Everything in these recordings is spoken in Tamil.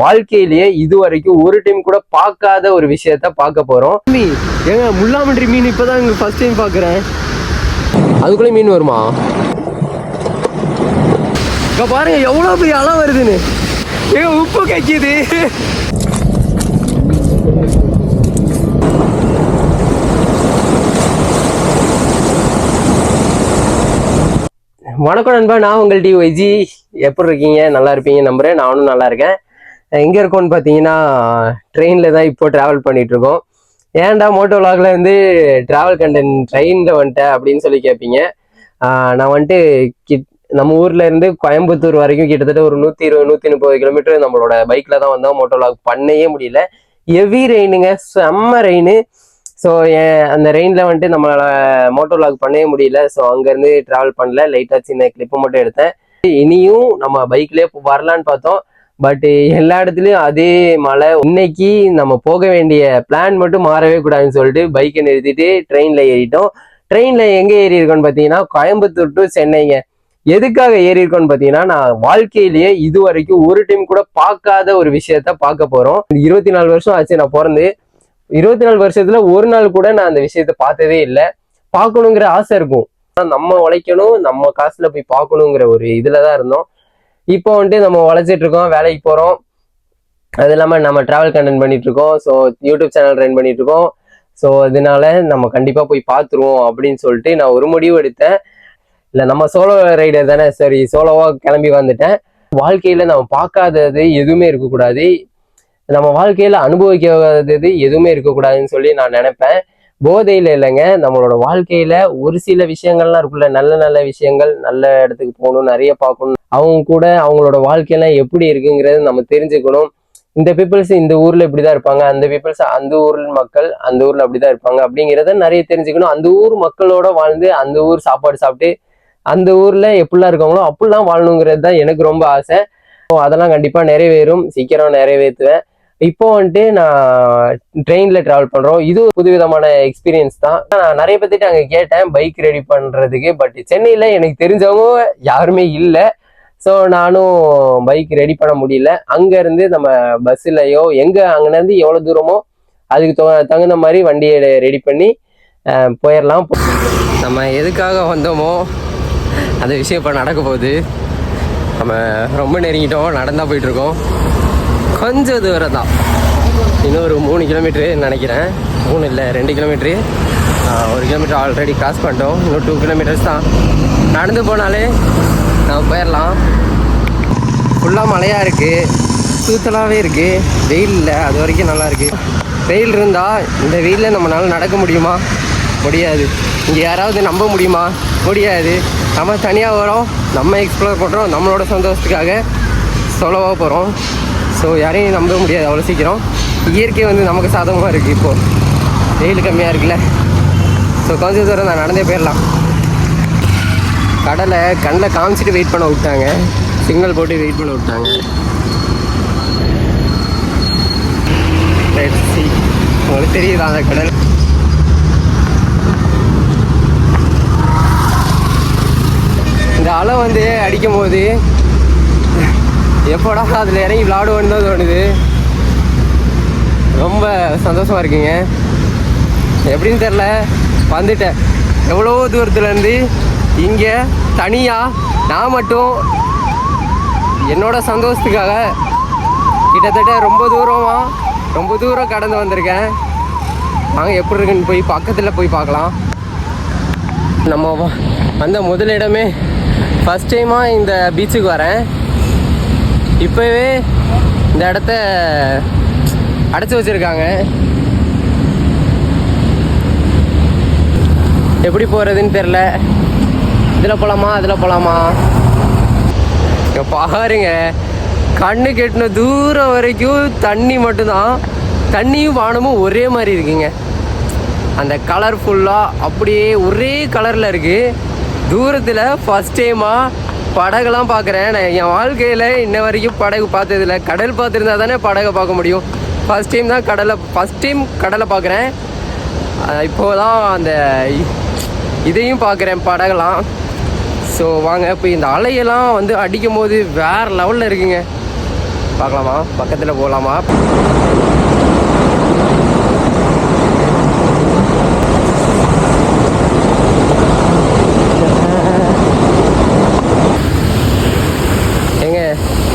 வாழ்க்கையிலேயே இது வரைக்கும் ஒரு டைம் கூட பார்க்காத ஒரு விஷயத்த பார்க்க போறோம். ஏங்க முள்ளாமன்றி மீன் இப்பதான் இங்க ஃபர்ஸ்ட் டைம் பார்க்குறேன். அதுக்குள்ளே மீன் வருமா? இங்க பாருங்க எவ்வளவு பெரிய அலை வருதுன்னு. ஏங்க உப்பு கக்கிது. வணக்கம் நண்பா, நான் உங்கள் டிஒய்ஜி. எப்படி இருக்கீங்க? நல்லா இருப்பீங்க நம்புறேன். நானும் நல்லா இருக்கேன். எங்கே இருக்கோன்னு பார்த்தீங்கன்னா ட்ரெயினில் தான் இப்போ ட்ராவல் பண்ணிட்டு இருக்கோம். ஏன்டா மோட்டோ விலாகில் வந்து ட்ராவல் கண்டென்ட் ட்ரெயினில் வந்துட்டேன் அப்படின்னு சொல்லி கேட்பீங்க. நான் வந்துட்டு நம்ம ஊர்ல இருந்து கோயம்புத்தூர் வரைக்கும் கிட்டத்தட்ட ஒரு 120-130 கிலோமீட்டர் நம்மளோட பைக்கில் தான் வந்தோம். மோட்டோ விலாக் பண்ணவே முடியல. ஹெவி ரெயினுங்க, செம்ம ரெயின். ஸோ அந்த ரெயினில் வந்துட்டு நம்மளால மோட்டோ விலாக் பண்ணவே முடியல. ஸோ அங்கேருந்து ட்ராவல் பண்ணல, லைட்டாக சின்ன கிளிப்பு மட்டும் எடுத்தேன். இனியும் நம்ம பைக்லேயே வரலான்னு பார்த்தோம். பட் எல்லா இடத்துலையும் அதே மழை. இன்னைக்கு நம்ம போக வேண்டிய பிளான் மட்டும் மாறவே கூடாதுன்னு சொல்லிட்டு பைக்கை நிறுத்திட்டு ட்ரெயினில் ஏறிட்டோம். ட்ரெயினில் எங்கே ஏறி இருக்கோன்னு பார்த்தீங்கன்னா கோயம்புத்தூர் டு சென்னைங்க. எதுக்காக ஏறி இருக்கோன்னு பார்த்தீங்கன்னா, நான் வாழ்க்கையிலேயே இது வரைக்கும் ஒரு டைம் கூட பார்க்காத ஒரு விஷயத்த பார்க்க போகிறோம். 24 வருஷம் ஆச்சு நான் பிறந்து. 24 வருஷத்துல ஒரு நாள் கூட நான் அந்த விஷயத்த பார்த்ததே இல்லை. பார்க்கணுங்கிற ஆசை இருக்கும், நம்ம உழைக்கணும், நம்ம காசுல போய் பார்க்கணுங்கிற ஒரு இதுலதான் இருந்தோம். இப்போ வந்துட்டு நம்ம உழைச்சிட்டு இருக்கோம், வேலைக்கு போறோம், அது இல்லாம நம்ம டிராவல் கண்டென்ட் பண்ணிட்டு இருக்கோம். ஸோ யூடியூப் சேனல் ரன் பண்ணிட்டு இருக்கோம். ஸோ அதனால நம்ம கண்டிப்பா போய் பார்த்துருவோம் அப்படின்னு சொல்லிட்டு நான் ஒரு முடிவு எடுத்தேன். இல்லை, நம்ம சோலோ ரைடர் தானே, சரி சோலோவா கிளம்பி வந்துட்டேன். வாழ்க்கையில நம்ம பார்க்காதது எதுவுமே இருக்கக்கூடாது, நம்ம வாழ்க்கையில அனுபவிக்காதது எதுவுமே இருக்கக்கூடாதுன்னு சொல்லி நான் நினைப்பேன். போதையில இல்லைங்க, நம்மளோட வாழ்க்கையில ஒரு சில விஷயங்கள்லாம் இருக்குல்ல, நல்ல நல்ல விஷயங்கள், நல்ல இடத்துக்கு போகணும், நிறைய பார்க்கணும், அவங்க கூட அவங்களோட வாழ்க்கையெல்லாம் எப்படி இருக்குங்கிறது நம்ம தெரிஞ்சுக்கணும். இந்த பீப்புள்ஸ் இந்த ஊர்ல இப்படிதான் இருப்பாங்க, அந்த பீப்புள்ஸ் அந்த ஊர்ல மக்கள் அந்த ஊர்ல அப்படிதான் இருப்பாங்க அப்படிங்கிறத நிறைய தெரிஞ்சுக்கணும். அந்த ஊர் மக்களோட வாழ்ந்து அந்த ஊர் சாப்பாடு சாப்பிட்டு அந்த ஊர்ல எப்படிலாம் இருக்காங்களோ அப்படிலாம் வாழணுங்கிறது தான் எனக்கு ரொம்ப ஆசை. அதெல்லாம் கண்டிப்பா நிறைவேறும், சீக்கிரம் நிறைவேற்றுவேன். இப்போ வந்துட்டு நான் ட்ரெயின்ல டிராவல் பண்றோம். இது புதுவிதமான எக்ஸ்பீரியன்ஸ் தான். நான் நிறைய பேர்த்திட்ட அங்கே கேட்டேன் பைக் ரெடி பண்றதுக்கு. பட் சென்னையில எனக்கு தெரிஞ்சவங்க யாருமே இல்லை. ஸோ நானும் பைக் ரெடி பண்ண முடியல. அங்க இருந்து நம்ம பஸ்லயோ எங்க அங்கிருந்து எவ்வளவு தூரமோ அதுக்கு தகுந்த மாதிரி வண்டியை ரெடி பண்ணி போயிடலாம். நம்ம எதுக்காக வந்தோமோ அந்த விஷயம் இப்போ நடக்க போகுது. நம்ம ரொம்ப நெருங்கிட்டோம், நடந்தா போயிட்டு இருக்கோம். கொஞ்சம் தூரம் தான், இன்னும் ஒரு 3 கிலோமீட்டரு நினைக்கிறேன். 3 இல்லை 2 கிலோமீட்ரு. 1 கிலோமீட்டர் ஆல்ரெடி கிராஸ் பண்ணிட்டோம். இன்னும் 2 கிலோமீட்டர்ஸ் தான். நடந்து போனாலே நம்ம போயிடலாம். ஃபுல்லாக மழையாக இருக்குது, தூத்தலாகவே இருக்குது, வெயில் இல்லை, அது வரைக்கும் நல்லா இருக்குது. வெயில் இருந்தால் இந்த வெயிலில் நம்மளால நடக்க முடியுமா? முடியாது. இங்கே யாராவது நம்ப முடியுமா? முடியாது. நம்ம தனியாக வரோம், நம்ம எக்ஸ்ப்ளோர் பண்ணுறோம், நம்மளோட சந்தோஷத்துக்காக சொலவாக போகிறோம். ஸோ யாரையும் நம்ப முடியாது அவ்வளோ சீக்கிரம். இயற்கை வந்து நமக்கு சாதகமாக இருக்குது. இப்போது வெயில் கம்மியாக இருக்குல்ல, ஸோ கொஞ்சம் தூரம் நான் நடந்தே போயிடலாம். கடலை கண்ணில் காமிச்சிட்டு வெயிட் பண்ண விட்டாங்க, சிக்னல் போட்டு வெயிட் பண்ண விட்டாங்க. உங்களுக்கு தெரியுதா அந்த கடல்? இந்த அலை வந்து அடிக்கும் போது எப்போடா அதில் இறங்கி விளாடுவோன்னு தான் தோணுது. ரொம்ப சந்தோஷமாக இருக்குங்க. எப்படின்னு தெரில, வந்துட்டேன் எவ்வளோ தூரத்துலேருந்து இங்கே தனியாக நான் மட்டும் என்னோட சந்தோஷத்துக்காக கிட்டத்தட்ட ரொம்ப தூரம் கடந்து வந்திருக்கேன். நாங்கள் எப்படி இருக்குன்னு போய் பக்கத்தில் போய் பார்க்கலாம். நம்ம வந்த முதலிடமே ஃபஸ்ட் டைமாக இந்த பீச்சுக்கு வரேன். இப்போவே இந்த இடத்த அடைச்சி வச்சுருக்காங்க. எப்படி போகிறதுன்னு தெரில. இதில் போகலாமா அதில் போகலாமா? இங்கே பாருங்க, கண்ணு கெட்டின தூரம் வரைக்கும் தண்ணி மட்டும்தான். தண்ணியும் வானமும் ஒரே மாதிரி இருக்குங்க. அந்த கலர்ஃபுல்லாக அப்படியே ஒரே கலரில் இருக்குது. தூரத்தில் ஃபஸ்ட் டைமாக படகுலாம் பார்க்குறேன். நான் என் வாழ்க்கையில் இன்ன வரைக்கும் படகு பார்த்ததில்ல. கடல் பார்த்துருந்தா தானே படகை பார்க்க முடியும். ஃபஸ்ட் டைம் கடலை பார்க்குறேன். இப்போது தான் அந்த இதையும் பார்க்குறேன், படகுலாம். ஸோ வாங்க இப்போ இந்த அலையெல்லாம் வந்து அடிக்கும் போது வேறு லெவலில் இருக்குங்க. பார்க்கலாமா, பக்கத்தில் போகலாமா? ஏங்க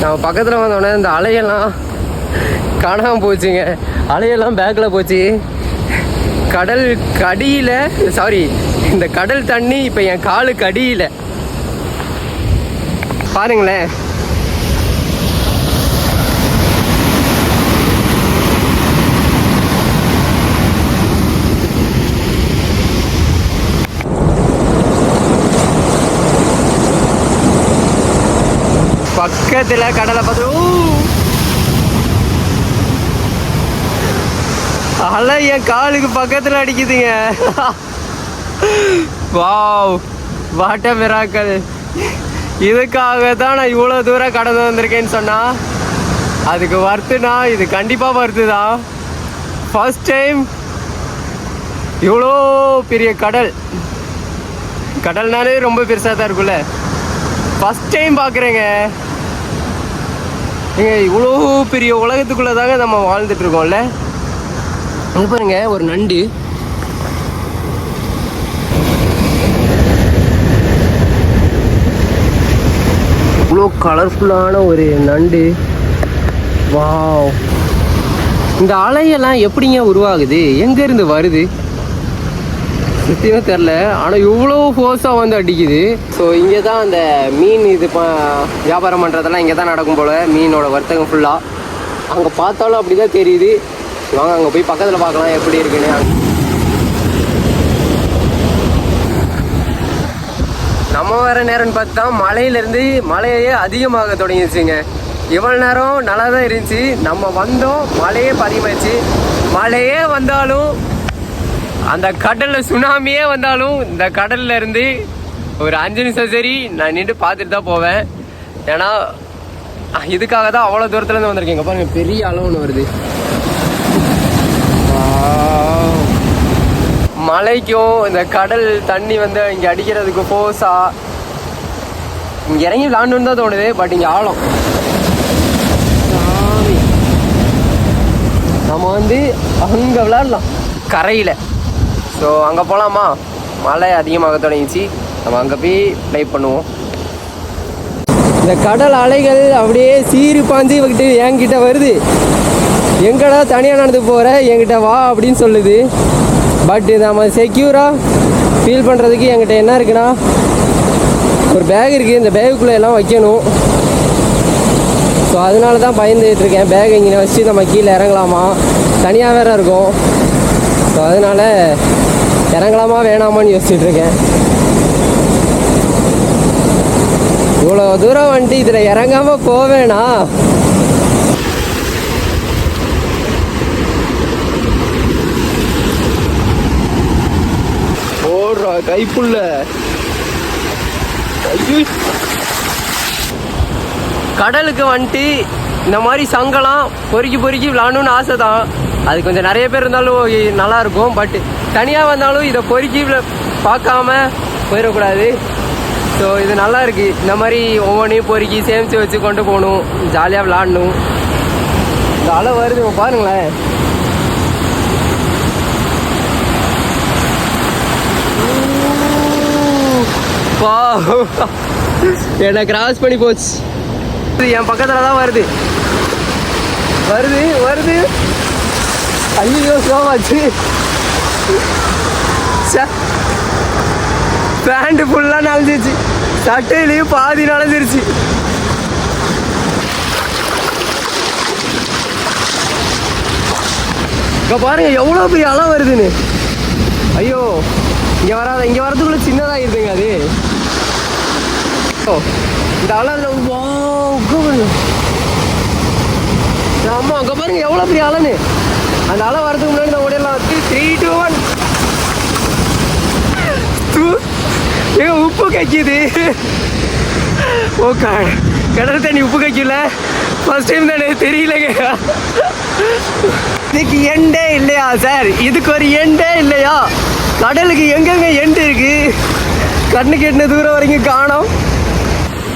நம்ம பக்கத்தில் வந்தோடனே இந்த அலையெல்லாம் காணாமல் போச்சுங்க. அலையெல்லாம் பேக்கில் போச்சு. கடல் கடியில், சாரி, இந்த கடல் தண்ணி இப்போ என் காலுக்கு அடியில் பாருங்களேன். பக்கத்தில் கடலை பார்த்து அலை என் காலுக்கு பக்கத்தில் அடிக்குதுங்க. Wow, what a miracle. இதுக்காக தான் நான் இவ்வளோ தூரம் கடந்து வந்திருக்கேன்னு சொன்னால் அதுக்கு வர்த்துனா இது கண்டிப்பாக வர்த்து தான். ஃபர்ஸ்ட் டைம் இவ்வளோ பெரிய கடல், கடல்னாலே ரொம்ப பெருசாக தான் இருக்குல்ல, ஃபர்ஸ்ட் டைம் பார்க்குறேங்க. ஏங்க இவ்வளோ பெரிய உலகத்துக்குள்ளே தாங்க நம்ம வாழ்ந்துட்டுருக்கோம்ல. அங்கே பாருங்க ஒரு நண்டு. இவ்வளோ கலர்ஃபுல்லான ஒரு நண்டு. வாவ், இந்த அலையெல்லாம் எப்படிங்க உருவாகுது, எங்கேருந்து வருது சத்தியமாக தெரில. ஆனால் இவ்வளோ ஃபோர்ஸாக வந்து அடிக்குது. ஸோ இங்கே தான் அந்த மீன் இது வியாபாரம் பண்ணுறதெல்லாம் இங்கே தான் நடக்கும் போல். மீனோட வர்த்தகம் ஃபுல்லாக அங்கே பார்த்தாலும் அப்படி தான் தெரியுது. வாங்க அங்கே போய் பக்கத்தில் பார்க்கலாம் எப்படி இருக்குன்னு. நம்ம வர நேரம்னு பார்த்தா மழையிலேருந்து மழையே அதிகமாக தொடங்கிடுச்சுங்க. இவ்வளோ நேரம் நல்லா தான் இருந்துச்சு. நம்ம வந்தோம், மழையே அதிகமாகிடுச்சு. மழையே வந்தாலும், அந்த கடலில் சுனாமியே வந்தாலும், இந்த கடலில் இருந்து ஒரு 5 நிமிஷம் சரி நான் நின்று பார்த்துட்டு தான் போவேன். ஏன்னா இதுக்காக தான் அவ்வளோ தூரத்துலேருந்து வந்திருக்கேங்க. பாருங்கள் பெரிய அளவு ஒன்று வருது. மலைக்கும் இந்த கடல் தண்ணி வந்து இங்கே அடிக்கிறதுக்கு போஸா இங்கே இறங்கி விளாண்டுன்னு தான் தோணுது. பட் இங்கே ஆழம். நம்ம வந்து அங்கே விளாடலாம் கரையில். ஸோ அங்கே போகலாமா? மழை அதிகமாக தொடங்கிச்சு, நம்ம அங்கே போய் ப்ளே பண்ணுவோம். இந்த கடல் அலைகள் அப்படியே சீறி பாஞ்சு இவங்கிட்ட என்கிட்ட வருது. எங்கடா தனியாக நடந்து போகிற, என்கிட்ட வா அப்படின்னு சொல்லுது. பட் நம்ம செக்யூராக ஃபீல் பண்ணுறதுக்கு என்கிட்ட என்ன இருக்குன்னா ஒரு பேக் இருக்குது. இந்த பேகுக்குள்ளே எல்லாம் வைக்கணும். ஸோ அதனால தான் பயந்துகிட்ருக்கேன். பேக் இங்கே வச்சு நம்ம கீழே இறங்கலாமா, தனியாக வேறு இருக்கும். ஸோ அதனால் இறங்கலாமா வேணாமான்னு யோசிச்சுட்ருக்கேன். இவ்வளோ தூரம் வந்துட்டு இதில் இறங்காமல் போவேனா? ஓடுறா கைப்புள்ள. கடலுக்கு வந்துட்டு இந்த மாதிரி சங்கலாம் பொறுக்கி விளாடணும்னு ஆசை தான். அது கொஞ்சம் நிறைய பேர் இருந்தாலும் நல்லாயிருக்கும். பட் தனியாக வந்தாலும் இதை பொறுக்கி பார்க்காம போயிடக்கூடாது. ஸோ இது நல்லா இருக்குது. இந்த மாதிரி ஒவ்வொன்றையும் பொறுக்கி சேமித்து வச்சு கொண்டு போகணும், ஜாலியாக விளாடணும். இந்த அலை வருது பாருங்களேன். என்னை கிராஸ் பண்ணி போச்சு. என் பக்கத்தில் தான் வருது. ஐயோ சோமாச்சு. பேண்ட் ஃபுல்லாக நனைஞ்சிச்சு, சட்டையிலையும் பாதி நனைஞ்சிருச்சு. இப்போ பாருங்க எவ்வளோ பெரிய அலை வருதுன்னு. ஐயோ இங்கே வரதுக்குள்ள சின்னதாகிருதுங்க அது. இந்த அலை ஆமா அங்கே பாருங்க எவ்வளோ பெரிய அலைன்னு. அந்த அலை வரதுக்கு முன்னாடி நான் ஓடிடலாம். 3, 2, 1. ஏங்க உப்பு கைக்குது. ஓ கடல் தண்ணி உப்பு கைக்கல. ஃபர்ஸ்ட் டைம் தானே, தெரியலங்க. இதுக்கு எண்டே இல்லையா சார்? இதுக்கு ஒரு எண்டே இல்லையா? கடலுக்கு எங்கெங்க எண்டு இருக்கு? கண்ணுக்கு எட்டின தூரம் வரைக்கும் காணோம்.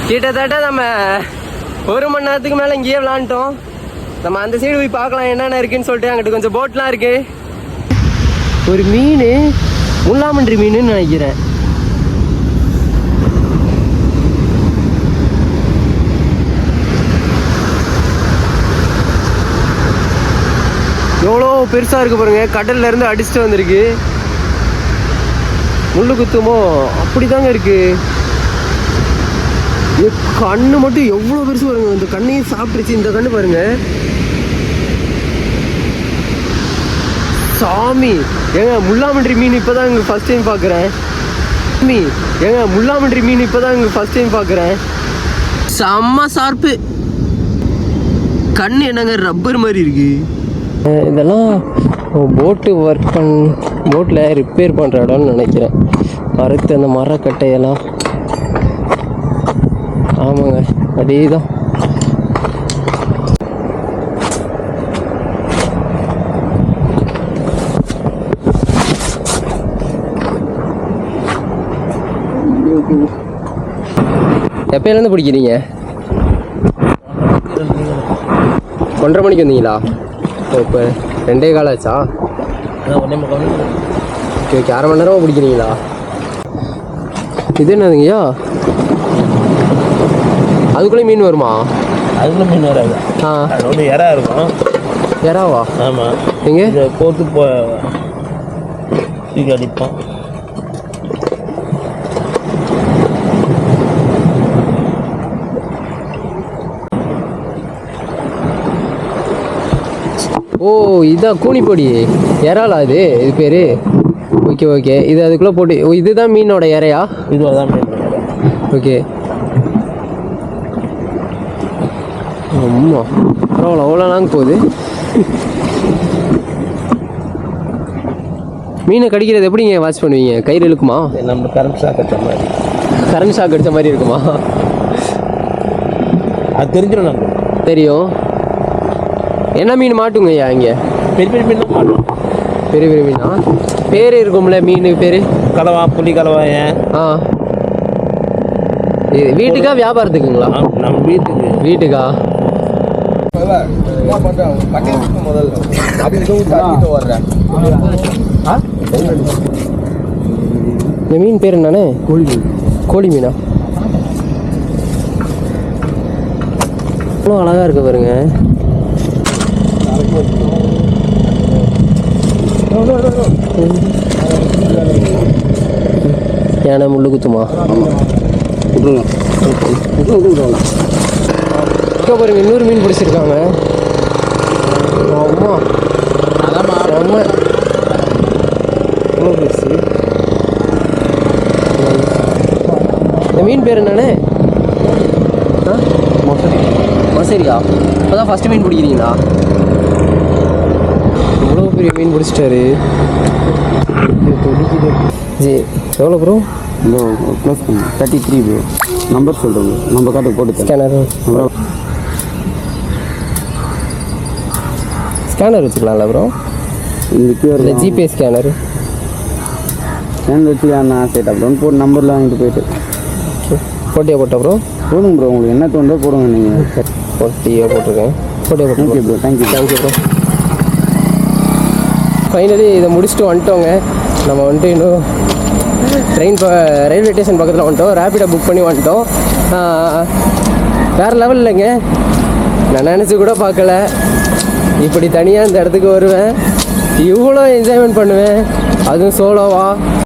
கிட்டத்தட்ட நம்ம 1 மணி நேரத்துக்கு மேலே இங்கேயே விளாண்டோம். நம்ம அந்த சைடு போய் பார்க்கலாம் என்னென்ன இருக்குன்னு சொல்லிட்டு. அங்கிட்டு கொஞ்சம் போட்லாம் இருக்கு. ஒரு மீன், முள்ளாமன்றி மீனுன்னு நினைக்கிறேன். எவ்வளோ பெருசாக இருக்கு பாருங்க. கடல்ல இருந்து அடிச்சுட்டு வந்திருக்கு. முள்ளு குத்துமோ அப்படிதாங்க இருக்கு. கண்ணு மட்டும் எவ்வளோ பெருசு பாருங்க. இந்த கண்ணையும் சாப்பிட்டுச்சு. இந்த கண்ணு பாருங்க சாமி. ஏங்க முள்ளாமன்றி மீன் இப்போதான் இங்கே ஃபர்ஸ்ட் டைம் பார்க்குறேன். சாமி ஏங்க முள்ளாமன்றி மீன் இப்போதான் இங்கே ஃபர்ஸ்ட் டைம் பார்க்குறேன். செம்ம ஷார்ப்பு. கண்ணு என்னங்க ரப்பர் மாதிரி இருக்கு. இதெல்லாம் போட்டு போட்டில் ரிப்பேர் பண்ணுற இடம்னு நினைக்கிறேன். அறுத்து அந்த மரக்கட்டையெல்லாம். ஆமாங்க அதே தான். எப்பயிலேருந்து பிடிக்கிறீங்க? 1:30 மணிக்கு வந்தீங்களா? இப்போ 2 கால் ஆச்சா? Okay okay. 1/2 மணி நேரமாக பிடிக்கிறீங்களா? இது என்னதுங்கய்யா? அதுக்குள்ளே மீன் வருமா? அதுக்குள்ளே மீன் வராது. அதோட இறா இருக்கும். இறாவா? ஆமாம். எங்கே போட்டு தூக்கி அடிப்போம். ஓ இதான் கூனிப்பொடி இறாலா? இது பேர். Okay okay. இது அதுக்குள்ளே போட்டு இதுதான் மீனோட இறையா? இது தான் மீன். ஓகே. ஆமாம் பரவாயில்ல. அவ்வளோ நாங்க போகுது. மீனை கடிக்கிறது எப்படிங்க வாட்ச் பண்ணுவீங்க? கயிறு இழுக்குமா? நம்ம கரண்ட் ஷாக் அடிச்ச மாதிரி. கரண்ட் ஷாக் அடித்த மாதிரி இருக்குமா? அது தெரிஞ்சிடும் நம்ம. தெரியும். என்ன மீன் மாட்டுங்க ஐயா இங்கே? பெரிய பெரிய மீன் தான் மாட்டோம். பெரிய பெரிய மீனா? பேர் இருக்கும்ல மீன் பேர்? கலவா, புளி கலவா. ஏன்? இது வீட்டுக்கா வியாபாரத்துக்குங்களா? நம்ம வீட்டுக்கு. வீட்டுக்கா? இந்த மீன் பேர் என்னண்ணே? கோழி மீன். கோழி மீனா? அவ்வளோ அழகா இருக்கு பாருங்க. யானை முள்ளு குத்துமா? பாருங்க இன்னொரு மீன் பிடிச்சிருக்காங்க. அம்மா செம்ம எவ்வளோ பெருசு. இந்த மீன் பேர் என்னண்ணே? மசரியா? இப்போ தான் ஃபஸ்ட்டு மீன் பிடிக்கிறீங்களா? இவ்வளோ பெரிய மீன் பிடிச்சிட்டாரு. ஜி எவ்வளோ ப்ரோ? இந்த ப்ளஸ் 33 நம்பர் சொல்கிறோங்க. நம்ம கார்டு போட்டு ஸ்கேனர் ஸ்கேனர் வச்சுக்கலாம்ல ப்ரோ? இந்த கியூஆர் இல்லை ஜிபே ஸ்கேனர் வச்சுக்கலாம். சரி அப்புறம் போட்டு நம்பரில் வாங்கிட்டு போயிட்டு போட்டியாக போட்டா ப்ரோ? போடுங்க ப்ரோ. உங்களுக்கு என்ன தோணுதோ போடுங்க. நீங்கள் போட்டியாக போட்டிருக்கேன். போட்டியாக போட்டு. Okay bro. Thank you bro. Finally இதை முடிச்சுட்டு வந்துட்டோங்க. நம்ம வந்துட்டு இன்னும் ரயில்வே ஸ்டேஷன் பக்கத்தில் வந்துட்டோம். ரேப்பிடோ புக் பண்ணி வந்துட்டோம். வேறு லெவல் இல்லைங்க. நான் நினச்சி கூட பார்க்கல இப்படி தனியாக இந்த இடத்துக்கு வருவேன், இவ்வளோ என்ஜாய்மெண்ட் பண்ணுவேன், அதுவும் சோலோவா.